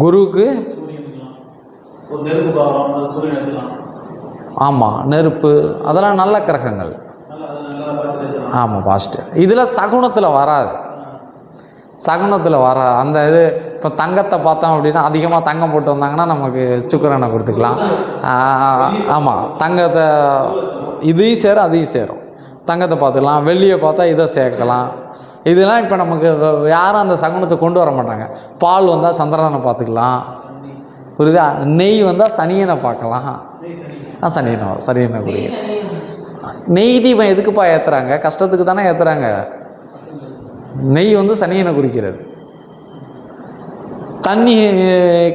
குருவுக்கு ஆமாம், நெருப்பு, அதெல்லாம் நல்ல கிரகங்கள். ஆமாம், பாசிட்டிவ். இதில் சகுனத்தில் வராது, சகுனத்தில் வராது. அந்த இது இப்போ தங்கத்தை பார்த்தோம் அப்படின்னா அதிகமாக தங்கம் போட்டு வந்தாங்கன்னா நமக்கு சுக்கிரனை கொடுத்துக்கலாம். ஆமாம், தங்கத்தை இதையும் சேரும் அதையும் சேரும். தங்கத்தை பார்த்துக்கலாம், வெள்ளியை பார்த்தா இதை சேர்க்கலாம். இதெல்லாம் இப்போ நமக்கு யாரும் அந்த சகுனத்தை கொண்டு வர மாட்டாங்க. பால் வந்தால் சந்திரனை பார்த்துக்கலாம், புரியுதா? நெய் வந்தால் சனியனை பார்க்கலாம். சனியனை சனியனை குறி நெய் தீபம் எதுக்குப்பா ஏற்றுறாங்க? கஷ்டத்துக்கு தானே ஏற்றுறாங்க. நெய் வந்து சனியனை குறிக்கிறது. தண்ணி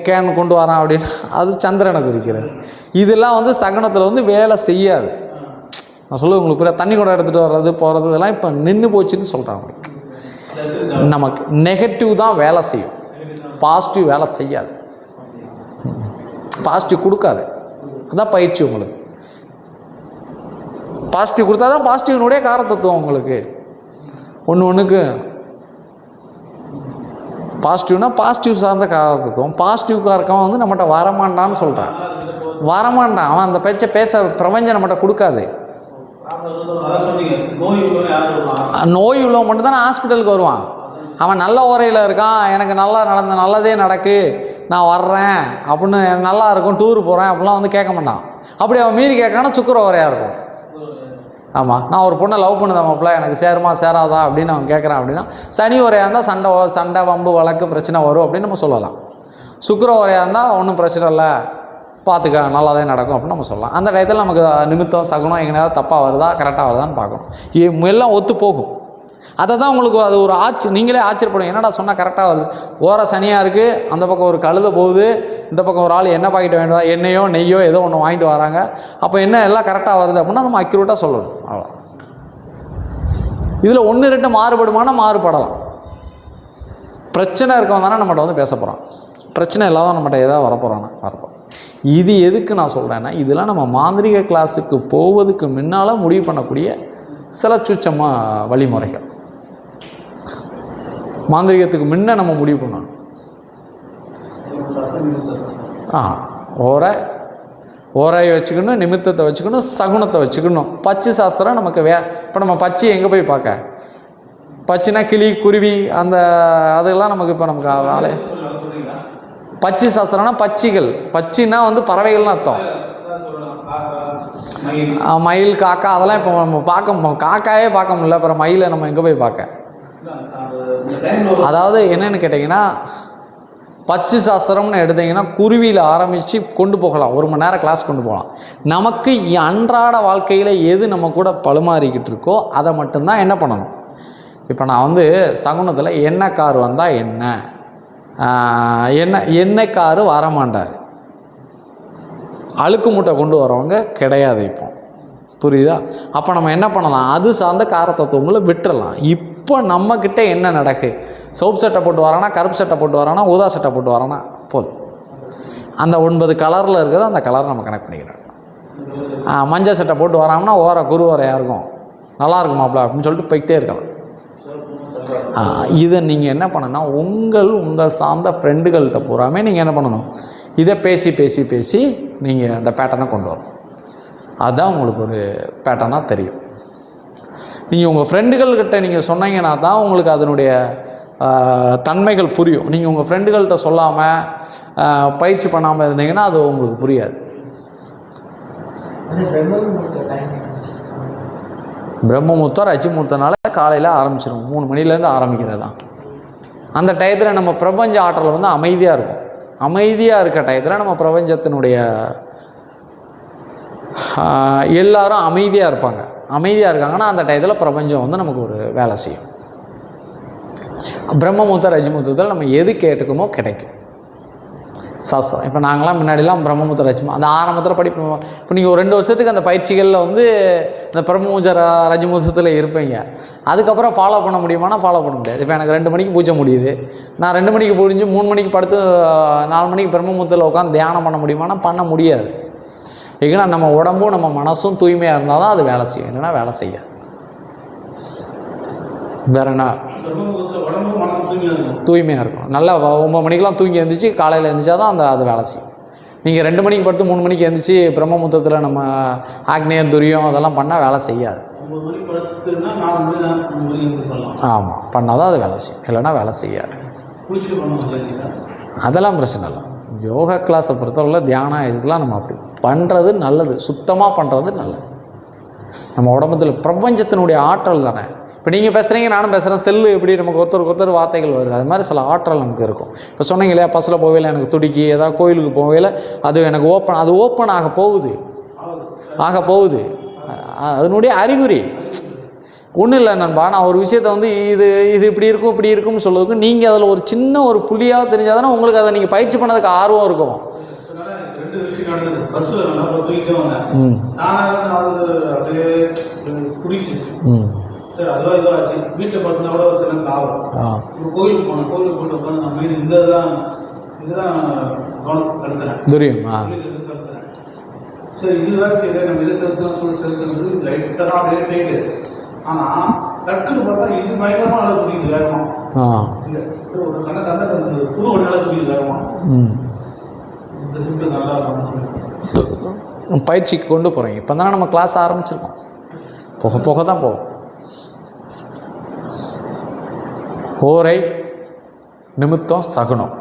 கேன் கொண்டு வரான் அப்படின்னா அது சந்திரனை குறிக்கிறது. இதெல்லாம் வந்து சகுனத்தில் வந்து வேலை செய்யாது. நான் சொல்லுவேன் உங்களுக்கு புரியாது. தண்ணி கூட எடுத்துகிட்டு வர்றது போகிறது இதெல்லாம் இப்போ நின்று போச்சுன்னு சொல்கிறாங்க. நமக்கு நெகட்டிவ் தான் வேலை செய்யும், பாசிட்டிவ் வேலை செய்யாது, பாசிட்டிவ் கொடுக்காது. அதான் பயிற்சி. உங்களுக்கு பாசிட்டிவ் கொடுத்தா தான் பாசிட்டிவ்னுடைய காரத்தத்துவம். உங்களுக்கு ஒன்றுக்கு பாசிட்டிவ்னா பாசிட்டிவ் சார்ந்த காரத்தத்துவம். பாசிட்டிவ்காக இருக்கவன் வந்து நம்மகிட்ட வரமாட்டான்னு சொல்கிறான். வரமாட்டான், அவன் அந்த பேச்சை பேச பிரபஞ்சம் நம்மகிட்ட கொடுக்காது. நோய் உள்ளவன் மட்டும் தானே ஹாஸ்பிட்டலுக்கு வருவான். அவன் நல்ல உரையில் இருக்கான், எனக்கு நல்லா நல்லதே நடக்கு, நான் வர்றேன் அப்படின்னு, நல்லா இருக்கும், டூர் போகிறேன் அப்படிலாம் வந்து கேட்க மாட்டான். அப்படி அவன் மீறி கேட்கானா சுக்கிர உரையாக இருக்கும். ஆமாம், நான் ஒரு பொண்ணை லவ் பண்ணுதேன் மாப்பிள்ள, எனக்கு சேருமா சேராதா அப்படின்னு அவன் கேட்குறான் அப்படின்னா சனி உரையாக இருந்தால் சண்டை வம்பு வழக்கு பிரச்சனை வரும் அப்படின்னு நம்ம சொல்லலாம். சுக்கிர உரையாக இருந்தால் ஒன்றும் பிரச்சனை இல்லை, பார்த்துக்க, நல்லாதே நடக்கும் அப்படின்னு நம்ம சொல்லலாம். அந்த டயத்தில் நமக்கு நிமித்தம் சகுனம் எங்கே நேரம் தப்பாக வருதா கரெக்டாக வருதான்னு பார்க்கணும். எல்லாம் ஒத்து போகும். அதை தான் உங்களுக்கு அது ஒரு நீங்களே ஆச்சரியப்படும், என்னடா சொன்னால் கரெக்டாக வருது. ஓர சனியாக இருக்குது, அந்த பக்கம் ஒரு கழுதை போகுது, இந்த பக்கம் ஒரு ஆள் எண்ணெய் பாக்கெட் வேண்டாம், எண்ணெயோ நெய்யோ ஏதோ ஒன்று வாங்கிட்டு வராங்க, அப்போ என்ன எல்லாம் கரெக்டாக வருது அப்படின்னா நம்ம அக்யூரேட்டாக சொல்லணும். அவ்வளோ. இதில் 1-2 மாறுபடுமானா மாறுபடலாம். பிரச்சனை இருக்கவன் தானே நம்மகிட்ட வந்து பேச போகிறான், பிரச்சனை இல்லாத நம்மகிட்ட ஏதாவது வரப்போகிறான்னா வரப்போம். இது எதுக்கு நான் சொல்கிறேன்னா, இதெல்லாம் நம்ம மாந்திரிக கிளாஸுக்கு போவதுக்கு முன்னால் முடிவு பண்ணக்கூடிய சில சுச்சமாக வழிமுறைகள். மாந்திரிகத்துக்கு முன்ன நம்ம முடிவு பண்ணணும். ஓரையை வச்சுக்கணும், நிமித்தத்தை வச்சுக்கணும், சகுனத்தை வச்சுக்கணும். பச்சு சாஸ்திரம் நமக்கு இப்போ நம்ம பச்சி எங்கே போய் பார்க்க? பச்சினா கிளி குருவி அந்த அதெல்லாம் நமக்கு இப்போ நமக்கு ஆளே. பச்சி சாஸ்திரம்னா பச்சிகள், பச்சின்னா வந்து பறவைகள்னு அர்த்தம். மயில் காக்கா அதெல்லாம் இப்போ நம்ம பார்க்க, காக்காயே பார்க்க முடியல, அப்புறம் மயிலை நம்ம எங்கே போய் பார்க்க? அதாவது என்னன்னு கேட்டிங்கன்னா, பச்சு சாஸ்திரம்னு எடுத்திங்கன்னா குருவியில் ஆரம்பித்து கொண்டு போகலாம், 1 மணி நேரம் கிளாஸ் கொண்டு போகலாம். நமக்கு அன்றாட வாழ்க்கையில் எது நம்ம கூட பழுமாறிக்கிட்டு இருக்கோ அதை மட்டும்தான் என்ன பண்ணணும். இப்போ நான் வந்து சகுனத்தில் எண்ணெய் கார் வந்தால் எண்ணெய் கார் வரமாட்டார், அழுக்கு மூட்டை கொண்டு வரவங்க கிடையாது இப்போ, புரியுதா? அப்போ நம்ம என்ன பண்ணலாம், அது சார்ந்த காரத்தத்துவங்களை விட்டுறலாம். இப்போ நம்மக்கிட்ட என்ன நடக்கு, சோப் சட்டை போட்டு வரானா, கருப்பு சட்டை போட்டு வரானா, ஊதா சட்டை போட்டு வரானா போதும். அந்த 9 கலரில் இருக்கிறது அந்த கலர் நம்ம கனெக்ட் பண்ணிக்கிறோம். மஞ்சள் சட்டை போட்டு வராங்கன்னா குரு வரையாக இருக்கும், நல்லா இருக்குமாப்ல அப்படின்னு சொல்லிட்டு போய்கிட்டே இருக்கலாம். இதை நீங்கள் என்ன பண்ணணும்னா, உங்கள் சார்ந்த ஃப்ரெண்டுகள்கிட்ட பூராமே நீங்கள் என்ன பண்ணணும், இதை பேசி நீங்கள் அந்த பேட்டர்னை கொண்டு வரணும். அதுதான் உங்களுக்கு ஒரு பேட்டர்னாக தெரியும். நீங்கள் உங்கள் ஃப்ரெண்டுகள்கிட்ட நீங்கள் சொன்னீங்கன்னா தான் உங்களுக்கு அதனுடைய தன்மைகள் புரியும். நீங்கள் உங்கள் ஃப்ரெண்டுகள்கிட்ட சொல்லாமல் பயிற்சி பண்ணாமல் இருந்தீங்கன்னா அது உங்களுக்கு புரியாது. பிரம்மமுகூர்த்தம் ரஜிமுகூர்த்தனால காலையில் ஆரம்பிச்சிடும், 3 மணிலேருந்து ஆரம்பிக்கிறது தான். அந்த டயத்தில் நம்ம பிரபஞ்ச ஆற்றல் வந்து அமைதியாக இருக்கும். அமைதியாக இருக்க டயத்தில் நம்ம பிரபஞ்சத்தினுடைய எல்லாரும் அமைதியாக இருப்பாங்க. அமைதியாக இருக்காங்கன்னா அந்த டயத்தில் பிரபஞ்சம் வந்து நமக்கு ஒரு வேலை செய்யும். பிரம்மமுகூர்த்த ரஜிமுகூர்த்தத்தில் நம்ம எது கேட்டுக்குமோ கிடைக்கும் சாஸ்திரம். இப்போ நாங்களாம் முன்னாடிலாம் பிரம்மமுகூர்த்த ரஜிமு அந்த ஆரம்பத்தில் படிப்போம். இப்போ நீங்கள் ஒரு 2 வருஷத்துக்கு அந்த பயிற்சிகளில் வந்து இந்த பிரம்மமுகூர்த்த ரஜிமுகூர்த்தத்தில் இருப்பீங்க. அதுக்கப்புறம் ஃபாலோ பண்ண முடியுமானா ஃபாலோ பண்ண முடியாது. இப்போ எனக்கு 2 மணிக்கு பூஜை முடியுது, நான் 2 மணிக்கு முடிஞ்சு 3 மணிக்கு படுத்து 4 மணிக்கு பிரம்மமுகூர்த்தத்தில் உட்காந்து தியானம் பண்ண முடியுமானா பண்ண முடியாது. ஏன்னா நம்ம உடம்பும் நம்ம மனசும் தூய்மையாக இருந்தால் தான் அது வேலை செய்யும், இல்லைன்னா வேலை செய்யாது. வேற என்ன? தூய்மையாக இருக்கும். நல்லா 9 மணிக்கெலாம் தூங்கி எழுந்திரிச்சு காலையில் எழுந்திரிச்சா தான் அது வேலை செய்யும். நீங்கள் 2 மணிக்கு படுத்து 3 மணிக்கு எழுந்திரிச்சு பிரம்மமுத்தத்தில் நம்ம ஆக்னேயம் துரியம் அதெல்லாம் பண்ணால் வேலை செய்யாது. ஆமாம், பண்ணால் தான் அது வேலை செய்யும், இல்லைன்னா வேலை செய்யாது. அதெல்லாம் பிரச்சனை இல்லை. யோகா கிளாஸை பொறுத்தவரை தியானம் இதுக்கெலாம் நம்ம அப்படி பண்ணுறது நல்லது, சுத்தமாக பண்ணுறது நல்லது. நம்ம உடம்புல பிரபஞ்சத்தினுடைய ஆற்றல் தானே. இப்போ நீங்கள் பேசுகிறீங்க, நானும் பேசுகிறேன், செல்லு எப்படி நமக்கு ஒருத்தர் வார்த்தைகள் வருது, அது மாதிரி சில ஆற்றல் நமக்கு இருக்கும். இப்போ சொன்னீங்க இல்லையா, பஸ்ஸில் போகையில் எனக்கு துடிக்கி, ஏதாவது கோயிலுக்கு போகையில் அது எனக்கு ஓப்பன் ஆக போகுது. அதனுடைய அறிகுறி ஒன்றும் இல்லை நண்பா. நான் ஒரு விஷயத்தை வந்து இது இப்படி இருக்கும்னு சொல்லுறதுக்கு நீங்கள் அதில் ஒரு சின்ன ஒரு புள்ளியாக தெரிஞ்சால் தானே உங்களுக்கு அதை நீங்கள் பயிற்சி பண்ணதுக்கு ஆர்வம் இருக்கும். தெரியும். ஆனால் டக்குன்னு பார்த்தா இது பயங்கரமாக அளவு புரியுது வேகமாக. ஒரு தந்தை புது ஒரு நிலை புரியுது வேகமாக. இந்த சிம்பிள் நல்லா பயிற்சிக்கு கொண்டு போகிறீங்க. இப்போ தானே நம்ம கிளாஸ் ஆரம்பிச்சிருக்கோம், போக தான் போகும். ஓரை நிமித்தம் சகுனம்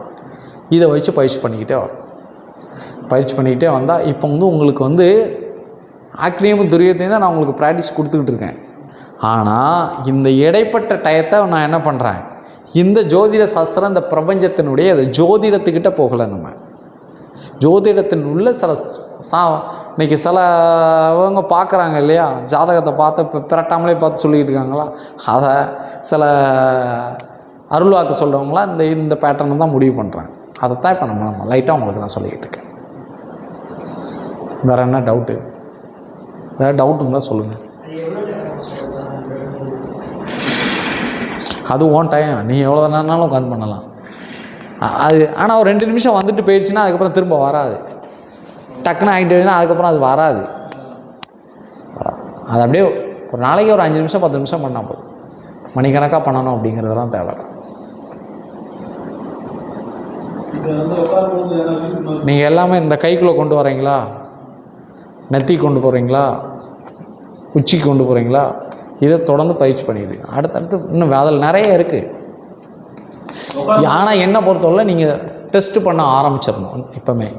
இதை வச்சு பயிற்சி பண்ணிக்கிட்டே வந்தால் இப்போ வந்து உங்களுக்கு வந்து ஆக்னியமும் துரியத்தையும் தான் நான் உங்களுக்கு ப்ராக்டிஸ் கொடுத்துக்கிட்டு இருக்கேன். ஆனால் இந்த இடைப்பட்ட டயத்தை நான் என்ன பண்ணுறேன், இந்த ஜோதிட சாஸ்திரம் இந்த பிரபஞ்சத்தினுடைய ஜோதிடத்துக்கிட்ட போகலை. நம்ம ஜோதிடத்தின் உள்ள இன்னைக்கு சிலவங்க பார்க்குறாங்க இல்லையா, ஜாதகத்தை பார்த்து பிரட்டாமலே பார்த்து சொல்லிக்கிட்டு இருக்காங்களா, அதை சில அருள்வாக்கு சொல்கிறவங்களாம் இந்த பேட்டர்னை தான் முடிவு பண்ணுறாங்க. அதைத்தான் இப்போ நம்ம லைட்டாக உங்களுக்கு நான் சொல்லிக்கிட்டு இருக்கேன். வேறு என்ன டவுட்டு? வேறு டவுட்டுங்களா சொல்லுங்கள். அது ஓன் டைம், நீ எவ்வளோ நேரம்னாலும் உட்காந்து பண்ணலாம் அது. ஆனால் ஒரு 2 நிமிஷம் வந்துட்டு போயிடுச்சுன்னா அதுக்கப்புறம் திரும்ப வராது. டக்குன்னு ஆகிட்டு அதுக்கப்புறம் அது வராது. அது அப்படியே ஒரு நாளைக்கு ஒரு 5 நிமிஷம் 10 நிமிஷம் பண்ணால் போதும். மணிக்கணக்காக பண்ணணும் அப்படிங்கிறதெல்லாம் தேவை. நீங்கள் எல்லாமே இந்த கைக்குள்ளே கொண்டு வரீங்களா, நெத்தி கொண்டு போகிறீங்களா, உச்சிக்கு கொண்டு போகிறீங்களா, இதை தொடர்ந்து பயிற்சி பண்ணிடுது. அடுத்தடுத்து இன்னும் அதில் நிறைய இருக்குது. ஆனால் என்னை பொறுத்தவரை நீங்கள் டெஸ்ட் பண்ண ஆரம்பிச்சிடணும். இப்போமே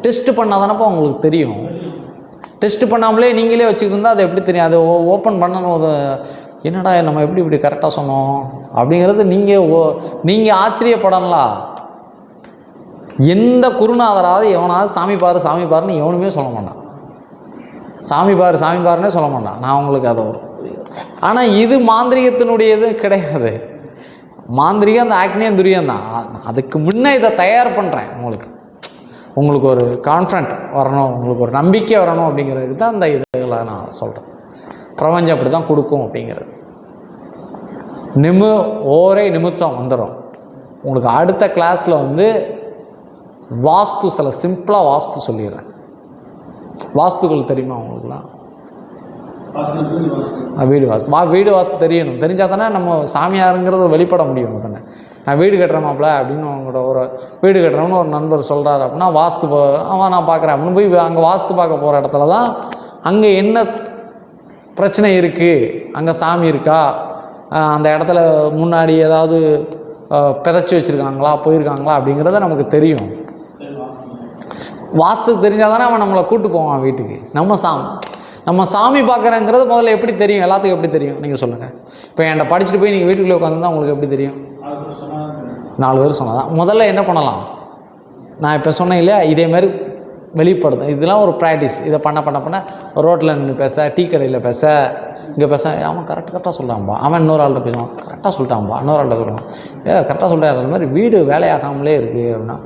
டெஸ்ட்டு பண்ணால் தானப்போ உங்களுக்கு தெரியும். டெஸ்ட் பண்ணாமலே நீங்களே வச்சுக்கிட்டு இருந்தால் அது எப்படி தெரியும்? அதை ஓப்பன் பண்ணணும். அது என்னடா நம்ம இப்படி கரெக்டாக சொன்னோம் அப்படிங்கிறது நீங்கள் ஆச்சரியப்படலாம். எந்த குருநாதராவது எவனாவது சாமி பாருன்னு எவனுமே சொல்ல மாட்டான். சாமி பாருன்னே சொல்ல மாட்டான். நான் உங்களுக்கு அதை ஆனால் இது மாந்திரிகத்தினுடையது கிடையாது. மாந்திரிகம் அந்த ஆக்னியம் துரியம் தான். அதுக்கு முன்னே இதை தயார் பண்ணுறேன். உங்களுக்கு ஒரு கான்ஃபிடென்ட் வரணும், உங்களுக்கு ஒரு நம்பிக்கை வரணும் அப்படிங்கிறதுக்கு தான் இந்த இதுகளை நான் சொல்கிறேன். பிரபஞ்சம் அப்படி தான் கொடுக்கும் அப்படிங்கிறது. ஓரே நிமித்தம் வந்துடும். உங்களுக்கு அடுத்த கிளாஸில் வந்து வாஸ்து, சில சிம்பிளாக வாஸ்து சொல்லிடுறேன். வாஸ்துக்கள் தெரியுமா உங்களுக்குலாம்? வீடு வாஸ்து தெரியணும். தெரிஞ்சால் தானே நம்ம சாமியாருங்கிறத வெளிப்பட முடியும். தானே நான் வீடு கட்டுறேமாப்ல அப்படின்னு அவங்களோட ஒரு வீடு கட்டுறோம்னு ஒரு நண்பர் சொல்கிறாரு அப்படின்னா, வாஸ்து அவன் நான் பார்க்குறேன் அப்படின்னு போய் அங்கே வாஸ்து பார்க்க போகிற இடத்துல தான் அங்கே என்ன பிரச்சனை இருக்குது, அங்கே சாமி இருக்கா, அந்த இடத்துல முன்னாடி ஏதாவது பிதைச்சி வச்சுருக்காங்களா, போயிருக்காங்களா அப்படிங்கிறத நமக்கு தெரியும். வாஸ்து தெரிஞ்சால் தானே அவன் நம்மளை கூப்பிட்டு போவான் வீட்டுக்கு. நம்ம சாமி பார்க்குறேங்கிறது முதல்ல எப்படி தெரியும்? எல்லாத்துக்கும் எப்படி தெரியும் நீங்கள் சொல்லுங்கள். இப்போ என்கிட்ட படிச்சுட்டு போய் நீங்கள் வீட்டுக்குள்ளே உட்காந்துருந்தா உங்களுக்கு எப்படி தெரியும்? 4 பேர் சொன்னதான். முதல்ல என்ன பண்ணலாம், நான் இப்போ சொன்னேன் இல்லையா, இதேமாதிரி வெளிப்படுத்தும். இதெல்லாம் ஒரு ப்ராக்டிஸ். இதை பண்ண ரோட்டில் நின்று பேச, டீ கடையில் பேச, இங்கே பேச, அவன் கரெக்டாக சொல்கிறான்பா, அவன் இன்னொரு ஆள்கிட்ட பேசுவான், கரெக்டாக சொல்லிட்டான்பா, இன்னொரு ஆள்கிட்ட சொல்லுவான், கரெக்டாக சொல்கிறாரு. அது மாதிரி வீடு வேலையாகாமலே இருக்குது அப்படின்னா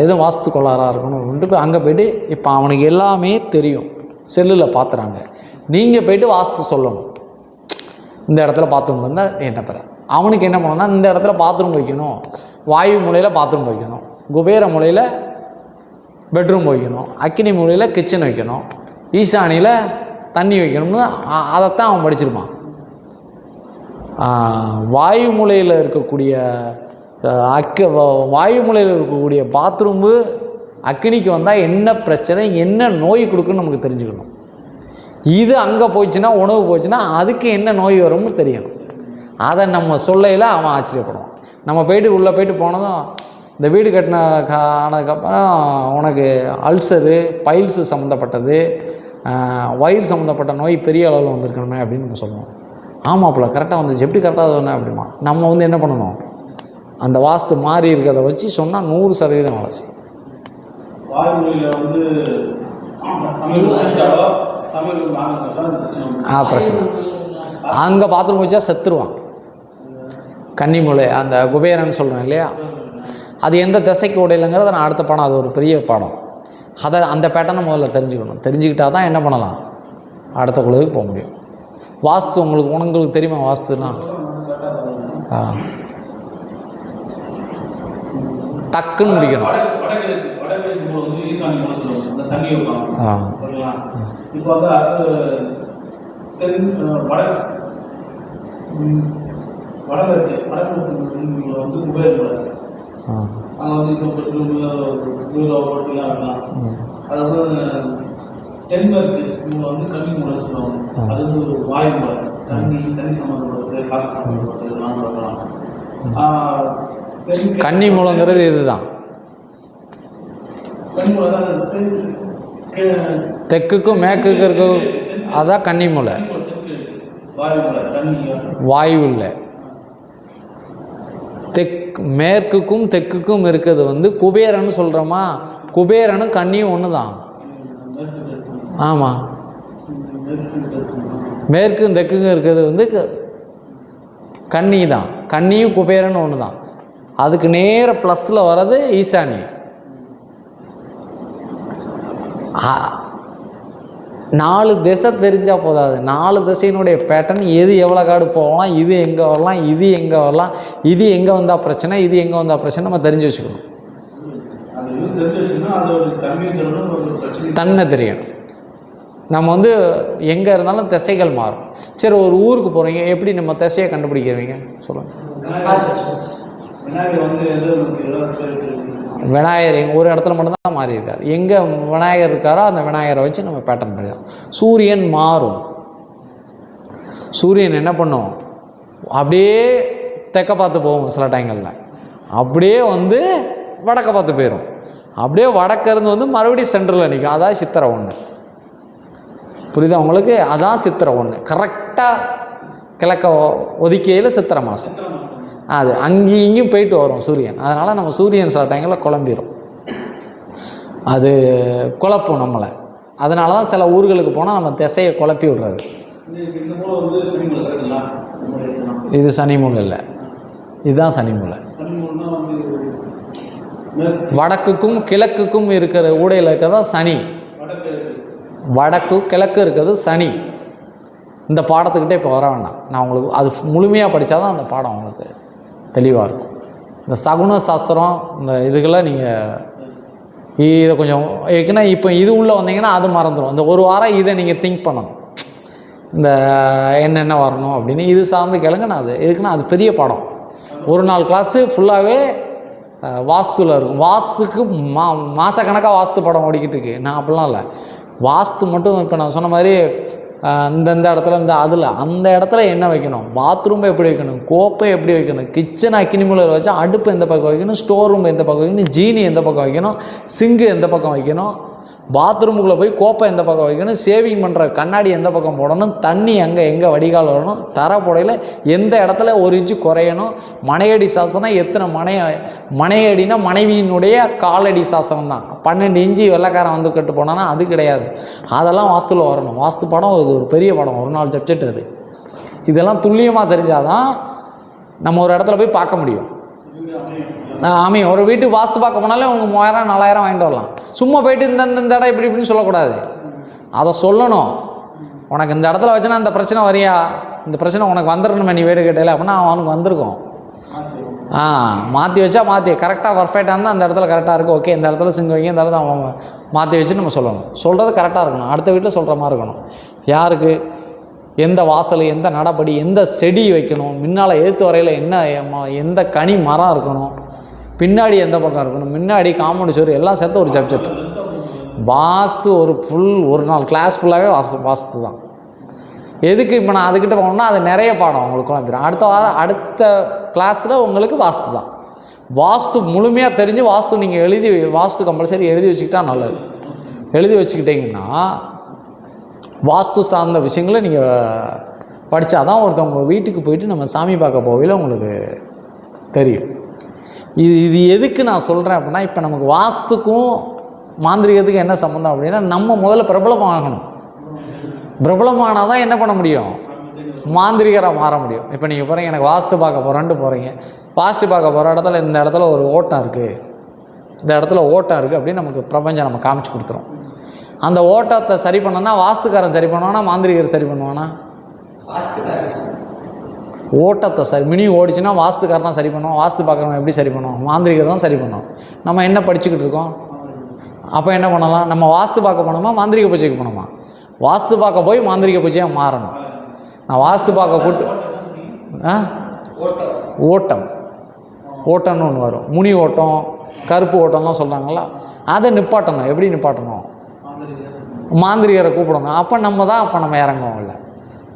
எதுவும் வாஸ்து கோளாறாக இருக்கணும். போய் அங்கே போய்ட்டு இப்போ அவனுக்கு எல்லாமே தெரியும், செல்லில் பார்த்துறாங்க. நீங்கள் போய்ட்டு வாஸ்து சொல்லணும். இந்த இடத்துல பாத்ரூம் வந்தால் என்ன பெற, அவனுக்கு என்ன பண்ணணும்னா இந்த இடத்துல பாத்ரூம் வைக்கணும், வாயு மூலையில் பாத்ரூம் வைக்கணும், குபேர மூலையில் பெட்ரூம் வைக்கணும், அக்கினி மூலையில் கிச்சன் வைக்கணும், ஈசானியில் தண்ணி வைக்கணும்னு அதைத்தான் அவன் படிச்சிருப்பான். வாயு மூலையில் இருக்கக்கூடிய வாயு மூலையில் இருக்கக்கூடிய பாத்ரூம்பு அக்னிக்கு வந்தால் என்ன பிரச்சனை, என்ன நோய் கொடுக்குன்னு நமக்கு தெரிஞ்சுக்கணும். இது அங்கே போச்சுன்னா, உணவு போச்சுன்னா அதுக்கு என்ன நோய் வரும்னு தெரியணும். அதை நம்ம சொல்லையில் அவன் ஆச்சரியப்படுவான். நம்ம போயிட்டு உள்ளே போயிட்டு போனதும் இந்த வீடு கட்டின ஆனதுக்கப்புறம் உனக்கு அல்சரு, பைல்ஸு சம்மந்தப்பட்டது, வயிறு சம்மந்தப்பட்ட நோய் பெரிய அளவில் வந்திருக்கணுமே அப்படின்னு நம்ம சொல்லுவோம். ஆமாப்பில் கரெக்டாக வந்துச்சு, எப்படி கரெக்டாக சொன்னேன் அப்படிமா. நம்ம வந்து என்ன பண்ணணும், அந்த வாஸ்து மாறி இருக்கிறத வச்சு சொன்னால் 100% வேலை செய்யும். பிரச்சனை அங்கே பாத்ரூம் வச்சா செத்துருவான். கன்னிமூலை அந்த குபேரன்னு சொல்கிறேன் இல்லையா, அது எந்த திசைக்கு உடையலைங்கிறத நான் அடுத்த பாடம், அது ஒரு பெரிய பாடம். அதை அந்த பேட்டர்னை முதல்ல தெரிஞ்சுக்கணும். தெரிஞ்சுக்கிட்டா தான் என்ன பண்ணலாம், அடுத்த குழுவுக்கு போக முடியும். வாஸ்து உங்களுக்கு தெரியுமா வாஸ்துனா? டக்குன்னு முடிக்கணும். தென்மேற்கு இவங்க வந்து கன்னி மூலை சொல்லுவாங்க. அது வந்து ஒரு வாயு மூலை, தண்ணி சம்மந்தப்பட்டது, காற்று சம்மந்தப்பட்டது எல்லாம் சொல்லலாம். கன்னி மூலைங்கிறது இதுதான். கன்னி மூலை தான் தெற்குக்கும் மேற்குக்கும் இருக்க, அதான் கன்னி மூலை. வாயு மூலை தண்ணி வாயு இல்லை. மேற்குக்கும் தெற்குக்கும் இருக்கிறது வந்து குபேரன்னு சொல்கிறோமா, குபேரனும் கன்னியும் ஒன்று தான். ஆமாம், மேற்கும் தெற்குக்கும் இருக்கிறது வந்து கன்னி தான். கன்னியும் குபேரன்னு ஒன்று தான். அதுக்கு நேர ப்ளஸில் வர்றது ஈசானி. 4 திசை தெரிஞ்சால் போதாது. 4 திசையினுடைய பேட்டர்ன், எது எவ்வளோ காடு போகலாம், இது எங்கே வரலாம், இது எங்கே வரலாம், இது எங்கே வந்தால் பிரச்சனை, இது எங்கே வந்தால் பிரச்சனை நம்ம தெரிஞ்சு வச்சுக்கணும். தன்னை தெரியணும். நம்ம வந்து எங்கே இருந்தாலும் திசைகள் மாறும். சரி, ஒரு ஊருக்கு போகிறீங்க, எப்படி நம்ம திசையை கண்டுபிடிக்கிறீங்க சொல்லுங்கள். விநாயகர் ஒரு இடத்துல மட்டும்தான் மாறி இருக்கார். எங்கே விநாயகர் இருக்காரோ அந்த விநாயகரை வச்சு நம்ம பேட்டர்ன் பண்ணிடலாம். சூரியன் மாறும். சூரியன் என்ன பண்ணும், அப்படியே தெற்க பார்த்து போகும் சில டைங்களில், அப்படியே வந்து வடக்க பார்த்து போயிடும். அப்படியே வடக்கிருந்து வந்து மறுபடியும் சென்ட்ரலில் நிற்கும். அதான் சித்திரை 1. புரியுதா உங்களுக்கு? அதான் சித்திரை 1. கரெக்டாக கிழக்க ஒதுக்கியில் சித்திரை மாதம். அது அங்கேயும் இங்கேயும் போயிட்டு வரும் சூரியன். அதனால் நம்ம சூரியன் சில டைங்களில் குழம்பிடும், அது குழப்பும் நம்மளை. அதனால தான் சில ஊர்களுக்கு போனால் நம்ம திசையை குழப்பி விடுறது. இது சனி மூலை இல்லை, இதுதான் சனி மூலை. வடக்குக்கும் கிழக்குக்கும் இருக்கிற ஊடையில் இருக்கிறதா சனி. வடக்கு கிழக்கு இருக்கிறது சனி. இந்த பாடத்துக்கிட்டே இப்போ வர வேண்டாம். நான் உங்களுக்கு அது முழுமையாக படித்தா தான் அந்த பாடம் உங்களுக்கு தெளிவாக இருக்கும். இந்த சகுன சாஸ்திரம் இந்த இதுக்கெல்லாம் நீங்கள் இதை கொஞ்சம் ஏற்கனவே இப்போ இது உள்ளே வந்தீங்கன்னா அது மறந்துடும். இந்த ஒரு வாரம் இதை நீங்கள் திங்க் பண்ணணும், இந்த என்னென்ன வரணும் அப்படின்னு. இது சார்ந்து கேளுங்க. நான் அது எதுக்குன்னா அது பெரிய பாடம். ஒரு நாள் கிளாஸு ஃபுல்லாகவே வாஸ்துவில் இருக்கும். வாஸ்துக்கு மாதக்கணக்காக வாஸ்து படம் ஓடிக்கிட்டு இருக்கு. நான் அப்படிலாம் இல்லை, வாஸ்து மட்டும். இப்போ நான் சொன்ன மாதிரி இந்த இடத்துல அந்த இடத்துல என்ன வைக்கணும், பாத்ரூம்பை எப்படி வைக்கணும், கோப்பை எப்படி வைக்கணும், கிச்சனை அக்கினி மூலையில் வச்சா அடுப்பு எந்த பக்கம் வைக்கணும், ஸ்டோர் ரூம் எந்த பக்கம் வைக்கணும், ஜீனி எந்த பக்கம் வைக்கணும், சிங்கு எந்த பக்கம் வைக்கணும், பாத்ரூமுக்குள்ளே போய் கோப்பை எந்த பக்கம் வைக்கணும், சேவிங் பண்ணுற கண்ணாடி எந்த பக்கம் போடணும், தண்ணி எங்கே வடிகால் வரணும், தரப்புடையில் எந்த இடத்துல 1 இன்ச்சு குறையணும், மனையடி சாசனம் எத்தனை மனையடினா மனைவியினுடைய காலடி சாசனம் தான். 12 இன்ச்சு வெள்ளைக்காரன் வந்து கட்டு போனான்னா அது கிடையாது. அதெல்லாம் வாஸ்துவில் வரணும். வாஸ்து படம் இது ஒரு பெரிய படம், ஒரு 4 சப்ஜெக்ட் அது. இதெல்லாம் துல்லியமாக தெரிஞ்சாதான் நம்ம ஒரு இடத்துல போய் பார்க்க முடியும். ஆமாம், ஒரு வீட்டுக்கு வாஸ்து பார்க்க போனாலே அவங்க 3000 4000 வாங்கிட்டு வரலாம். சும்மா போயிட்டு இந்த இடம் இப்படி இப்படின்னு சொல்லக்கூடாது. அதை சொல்லணும். உனக்கு இந்த இடத்துல வச்சுன்னா இந்த பிரச்சனை வரியா, இந்த பிரச்சனை உனக்கு வந்துடணுமே நீ வீடு கேட்டல அப்படின்னா அவனுக்கு வந்திருக்கும். மாற்றி வச்சா மாற்றி கரெக்டாக பர்ஃபெக்டாக இருந்தால் அந்த இடத்துல கரெக்டாக இருக்கும். ஓகே, இந்த இடத்துல சிங்க வைங்க, இந்த இடத்துல அவன் மாற்றி வச்சு நம்ம சொல்லணும். சொல்கிறது கரெக்டாக இருக்கணும். அடுத்த வீட்டில் சொல்கிற மாதிரி இருக்கணும். யாருக்கு எந்த வாசல், எந்த நடப்படி, எந்த செடி வைக்கணும், முன்னால் எதிர்த்து வரையில் எந்த கனி மரம் இருக்கணும், பின்னாடி எந்த பக்கம் இருக்கணும், முன்னாடி காம்பவுண்ட் சுவர் எல்லாம் சேர்த்து ஒரு சப்ஜெக்ட். வாஸ்து ஒரு நாள் கிளாஸ் ஃபுல்லாகவே வாஸ்து தான். எதுக்கு இப்போ நான் அதுக்கிட்ட போனோம்னா அது நிறைய பாடம் உங்களுக்கு குழம்பிடும். அடுத்த கிளாஸில் உங்களுக்கு வாஸ்து தான். வாஸ்து முழுமையாக தெரிஞ்சு வாஸ்து கம்பல்சரி எழுதி வச்சுக்கிட்டா நல்லது. எழுதி வச்சுக்கிட்டிங்கன்னா வாஸ்து சார்ந்த விஷயங்களை நீங்கள் படித்தா தான் ஒருத்தவங்க வீட்டுக்கு போயிட்டு நம்ம சாமி பார்க்க போகையில் உங்களுக்கு தெரியும். இது எதுக்கு நான் சொல்கிறேன் அப்படின்னா, இப்போ நமக்கு வாஸ்துக்கும் மாந்திரிகத்துக்கும் என்ன சம்மந்தம் அப்படின்னா, நம்ம முதல்ல பிரபலமாகணும். பிரபலமானால் தான் என்ன பண்ண முடியும், மாந்திரிகராக மாற முடியும். இப்போ நீங்கள் போகிறீங்க, எனக்கு வாஸ்து பார்க்க போகிறேன்ட்டு போகிறீங்க. வாஸ்து பார்க்க போகிற இடத்துல இந்த இடத்துல ஒரு ஓட்டம் இருக்குது, இந்த இடத்துல ஓட்டம் இருக்குது அப்படின்னு நமக்கு பிரபஞ்சம் நம்ம காமிச்சு கொடுத்துரும். அந்த ஓட்டத்தை சரி பண்ணோன்னா வாஸ்துக்காரன் சரி பண்ணுவானா, மாந்திரிகர் சரி பண்ணுவானா? ஓட்டத்தை மினி ஓடிச்சுன்னா வாஸ்துக்காரனா சரி பண்ணுவோம். வாஸ்து பார்க்குறவங்க எப்படி சரி பண்ணுவோம்? மாந்திரிகர் தான் சரி பண்ணுவோம். நம்ம என்ன படிச்சுக்கிட்டு இருக்கோம்? அப்போ என்ன பண்ணலாம்? நம்ம வாஸ்து பார்க்க போனோமா, மாந்திரிக பூஜைக்கு போனோமா? வாஸ்து பார்க்க போய் மாந்திரிக பூஜையாக மாறணும். நான் வாஸ்து பார்க்க கூட்டு ஓட்டம்னு ஒன்று வரும். முனி ஓட்டம், கருப்பு ஓட்டம்லாம் சொல்கிறாங்களா, அதை நிப்பாட்டணும். எப்படி நிப்பாட்டணும்? மாந்திரிகரை கூப்பிடணும். அப்போ நம்ம இறங்குவோம். இல்லை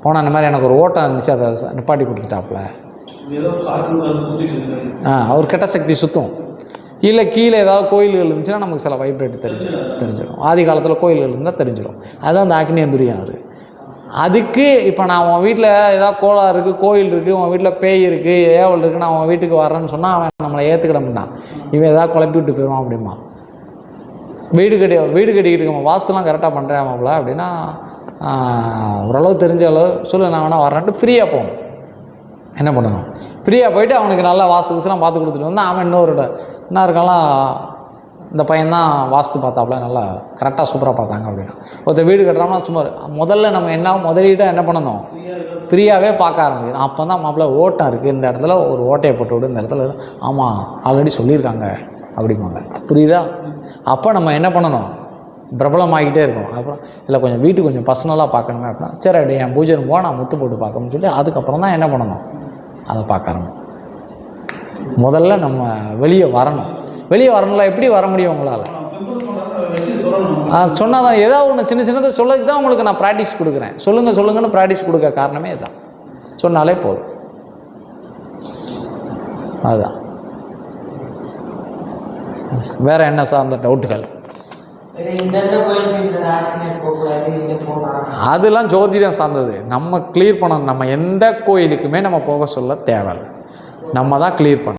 போனால் இந்த மாதிரி எனக்கு ஒரு ஓட்டம் இருந்துச்சு, அதை நிப்பாட்டி கொடுத்துட்டாப்புல. அவர் கெட்ட சக்தி சுற்றும். இல்லை கீழே ஏதாவது கோயில்கள் இருந்துச்சுன்னா நமக்கு சில வைப்ரேட் தெரிஞ்சிடும். ஆதி காலத்தில் கோயில்கள் இருந்தால் தெரிஞ்சிடும். அதுதான் அந்த அக்னியந்துரியம். அதுக்கு இப்போ நான் உன் வீட்டில் ஏதாவது கோளாறு இருக்குது, கோயில் இருக்குது, உன் வீட்டில் பேய் இருக்குது, ஏவல் இருக்குது, நான் உன் வீட்டுக்கு வரேன்னு சொன்னால் அவன் நம்மளை ஏற்றுக்கிட மாட்டான். இவன் ஏதாவது குழப்பி விட்டு போயிடுவான் அப்படிமா. வீடு கட்டிக்கிட்டு இருக்கோம், வாஸ்துலாம் கரெக்டாக பண்ணுறேன் மாப்பிள்ள அப்படின்னா, ஓரளவு தெரிஞ்ச அளவு சொல்லு, நான் வேணா வரேன்ட்டு ஃப்ரீயாக போகணும். என்ன பண்ணணும்? ஃப்ரீயாக போயிட்டு அவனுக்கு நல்லா வாஸ்துலாம் பார்த்து கொடுத்துட்டு வந்து அவன் என்ன இருக்கான்லாம், இந்த பையன்தான் வாஸ்து பார்த்தாப்புல நல்லா கரெக்டாக சூப்பராக பார்த்தாங்க அப்படின்னா. ஒருத்தர் வீடு கட்டுறோம்னா சும்மா முதல்ல நம்ம முதலீட்டாக என்ன பண்ணணும்? ஃப்ரீயாகவே பார்க்க ஆரம்பிக்கணும். அப்போ தான் மாப்பிள்ள ஓட்டம் இருக்குது, இந்த இடத்துல ஒரு ஓட்டையை போட்டு விடு, இந்த இடத்துல ஆமாம் ஆல்ரெடி சொல்லியிருக்காங்க அப்படிம்பாங்க. புரியுதா? அப்போ நம்ம என்ன பண்ணணும்? பிரபலமாகிட்டே இருக்கும். அப்புறம் இல்லை கொஞ்சம் வீட்டுக்கு கொஞ்சம் பர்சனலாக பார்க்கணுமே அப்படின்னா, சரி அப்படி என் பூஜை ரூம் நான் முத்து போட்டு பார்க்கணும்னு சொல்லி அதுக்கப்புறம் தான் என்ன பண்ணணும்? அதை பார்க்கணும். முதல்ல நம்ம வெளியே வரணும். வெளியே வரணும்ல, எப்படி வர முடியும் உங்களால்? சொன்னால் தான் ஏதாவது ஒன்று சின்னதை சொல்லதுக்கு தான் உங்களுக்கு நான் ப்ராக்டிஸ் கொடுக்குறேன். சொல்லுங்கன்னு ப்ராக்டிஸ் கொடுக்க காரணமே இதுதான். சொன்னாலே போதும். அதுதான். வேற என்ன சார்ந்த டவுட்டுகள்? அதெல்லாம் ஜோதிடம் சார்ந்தது. நம்ம கிளியர் பண்ணணும். நம்ம எந்த கோயிலுக்குமே நம்ம போக சொல்ல தேவையில்லை. நம்ம தான் கிளியர் பண்ணணும்.